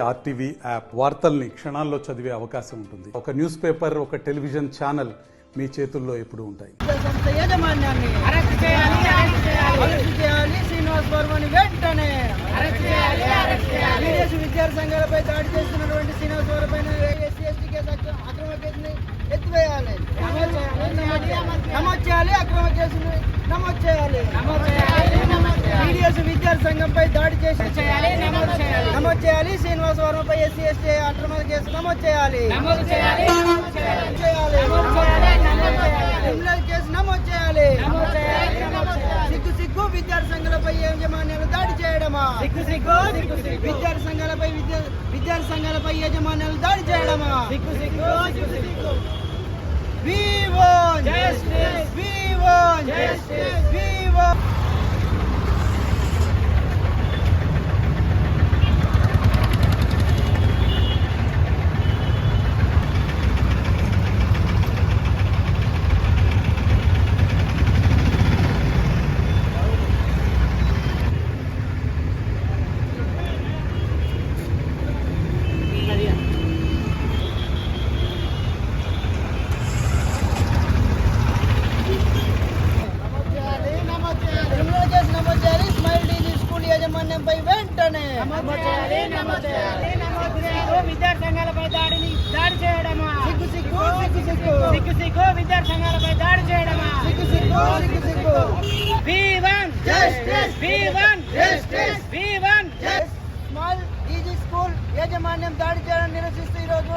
RTV app వార్తల్ని క్షణాల్లో చదివే అవకాశం ఉంటుంది. ఒక న్యూస్ పేపర్, ఒక టెలివిజన్ ఛానల్ మీ చేతుల్లో ఎప్పుడూ ఉంటాయి. యాజమాన్యాన్ని అరెస్ట్ చేయాలి. శ్రీనివాస్ వర్మని వెంటనే విదేశీ విద్యార్థి సంఘాలపై దాడి చేస్తున్నటువంటి శ్రీనివాస్ వర్మ పైన ఎస్సీ ఎస్టీ కేసు అక్రమ కేసుని ఎత్తివేయాలి, నమోదు చేయాలి. అక్రమ కేసుని నమోదు చేయాలి. విదేశీ విద్యార్థి సంఘంపై దాడి చేసి నమోదు చేయాలి. శ్రీనివాస్ వర్మపై ఎస్సీ ఎస్టీ అక్రమ కేసు నమోదు చేయాలి. క్రిమినల్ కేసు నమోదు చేయాలి. సిగ్గు విద్యార్థి సంఘాలపై యాజమాన్యాలు దాడి చేయడమా? విద్యార్థి సంఘాలపై యాజమాన్యాలు దాడి చేయడమా? We want justice. We want justice. We want. యాజమాన్యంపై వెంటనే విద్యార్థి సంఘాలపై దాడి చేయడమా? సిగ్గు విద్యార్థి సంఘాలపై దాడి చేయడమా? స్మాల్ ఈజీ స్కూల్ యాజమాన్యం దాడి చేయడం నిరసిస్తూ ఈరోజు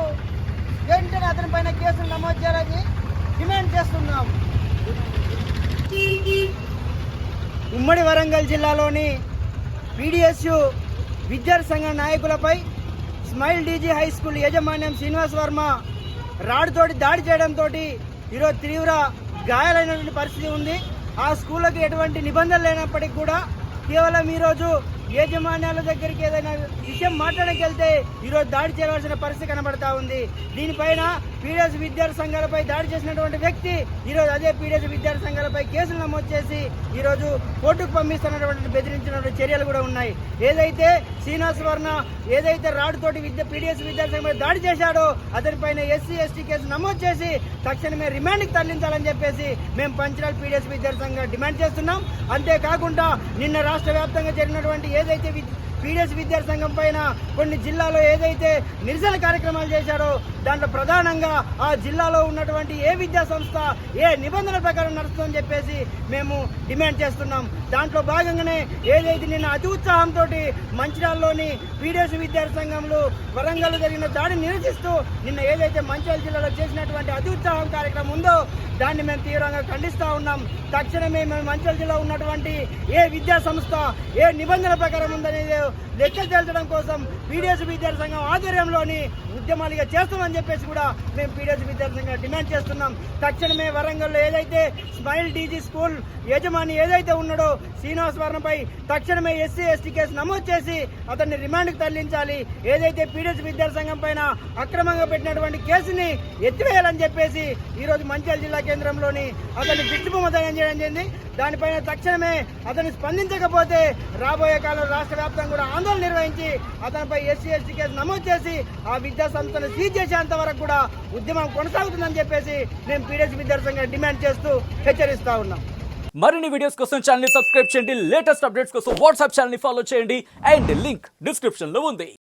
వెంటనే అతని పైన కేసులు నమోదు చేయాలని డిమాండ్ చేస్తున్నాం. ఉమ్మడి వరంగల్ జిల్లాలోని పీడిఎస్యు విద్యార్థి సంఘ నాయకులపై స్మైల్ డీజీ హై స్కూల్ యాజమాన్యం శ్రీనివాస్ వర్మ రాడ్తోటి దాడి చేయడంతో ఈరోజు తీవ్ర గాయాలైనటువంటి పరిస్థితి ఉంది. ఆ స్కూళ్ళకి ఎటువంటి నిబంధనలు లేనప్పటికీ కూడా కేవలం ఈరోజు యాజమాన్యాల దగ్గరికి ఏదైనా విషయం మాట్లాడడానికి వెళ్తే ఈరోజు దాడి చేయవలసిన పరిస్థితి కనబడతా ఉంది. దీనిపైన పీడిఎస్ విద్యార్థి సంఘాలపై దాడి చేసినటువంటి వ్యక్తి ఈరోజు అదే పీడిఎస్ విద్యార్థి సంఘాలపై కేసులు నమోదు చేసి ఈరోజు కోర్టుకు పంపిస్తున్నటువంటి బెదిరించినటువంటి చర్యలు కూడా ఉన్నాయి. ఏదైతే శ్రీనివాస్ వర్మ ఏదైతే రాడ్తోటి పీడిఎస్ విద్యార్థి సంఘంపై దాడి చేశాడో అతనిపైన ఎస్సీ ఎస్టీ కేసు నమోదు చేసి తక్షణమే రిమాండ్కి తరలించాలని చెప్పేసి మేము పంచనాల పీడిఎస్ విద్యార్థి సంఘం డిమాండ్ చేస్తున్నాం. అంతేకాకుండా నిన్న రాష్ట్ర వ్యాప్తంగా జరిగినటువంటి ఏదైతే పీడిఎస్ విద్యార్థి సంఘం పైన కొన్ని జిల్లాలో ఏదైతే నిరసన కార్యక్రమాలు చేశారో దాంట్లో ప్రధానంగా ఆ జిల్లాలో ఉన్నటువంటి ఏ విద్యా సంస్థ ఏ నిబంధనల ప్రకారం నడుస్తుందని చెప్పేసి మేము డిమాండ్ చేస్తున్నాం. దాంట్లో భాగంగానే ఏదైతే నిన్న అతి ఉత్సాహంతో మంచిర్యాలలోని పీడిఎస్ విద్యార్థి సంఘంలో వరంగల్ జరిగిన దాడిని నిరసిస్తూ నిన్న ఏదైతే మంచిర్యాల జిల్లాలో చేసినటువంటి అతి ఉత్సాహం కార్యక్రమం ఉందో దాన్ని మేము తీవ్రంగా ఖండిస్తూ ఉన్నాం. తక్షణమే మేము మంచిర్యాల జిల్లా ఉన్నటువంటి ఏ విద్యా సంస్థ ఏ నిబంధనల ప్రకారం ఉందనేది లెక్కలు తేల్చడం కోసం పీడిఎస్ విద్యార్థి సంఘం ఆధ్వర్యంలోని ఉద్యమాలుగా చేస్తామని చెప్పేసి కూడా మేము పీడిఎస్ విద్యార్థి సంఘం డిమాండ్ చేస్తున్నాం. తక్షణమే వరంగల్లో ఏదైతే స్మైల్ డీజీ స్కూల్ యజమాని ఏదైతే ఉన్నాడో శ్రీనివాస్ వర్మపై తక్షణమే ఎస్సీ ఎస్టీ కేసు నమోదు చేసి అతన్ని రిమాండ్కి తరలించాలి. ఏదైతే పీడిఎస్ విద్యార్థి సంఘం పైన అక్రమంగా పెట్టినటువంటి కేసుని ఎత్తివేయాలని చెప్పేసి ఈరోజు మంచిర్యాల జిల్లా కేంద్రంలోని అతన్ని విష్ణుభూమదనం చేయడం జరిగింది. దానిపైన తక్షణమే అతన్ని స్పందించకపోతే రాబోయే కాలంలో రాష్ట్ర వ్యాప్తంగా కూడా ఆందోళన నిర్వహించి అతనిపై ఎస్సీ ఎస్టీ కేసు నమోదు చేసి ఆ విద్యా సంస్థను సీజ్ చేసేంత వరకు కూడా ఉద్యమం కొనసాగుతుందని చెప్పేసి మేము పీడిఎస్ విద్యార్థి సంఘం డిమాండ్ చేస్తూ హెచ్చరిస్తా ఉన్నాం. మరిన్ని వీడియోస్ కోసం ఛానల్ ని సబ్స్క్రైబ్ చేయండి. లేటెస్ట్ అప్డేట్స్ కోసం వాట్సాప్ ఛానల్ ని ఫాలో చేయండి. అండ్ లింక్ డిస్క్రిప్షన్ లో ఉంది.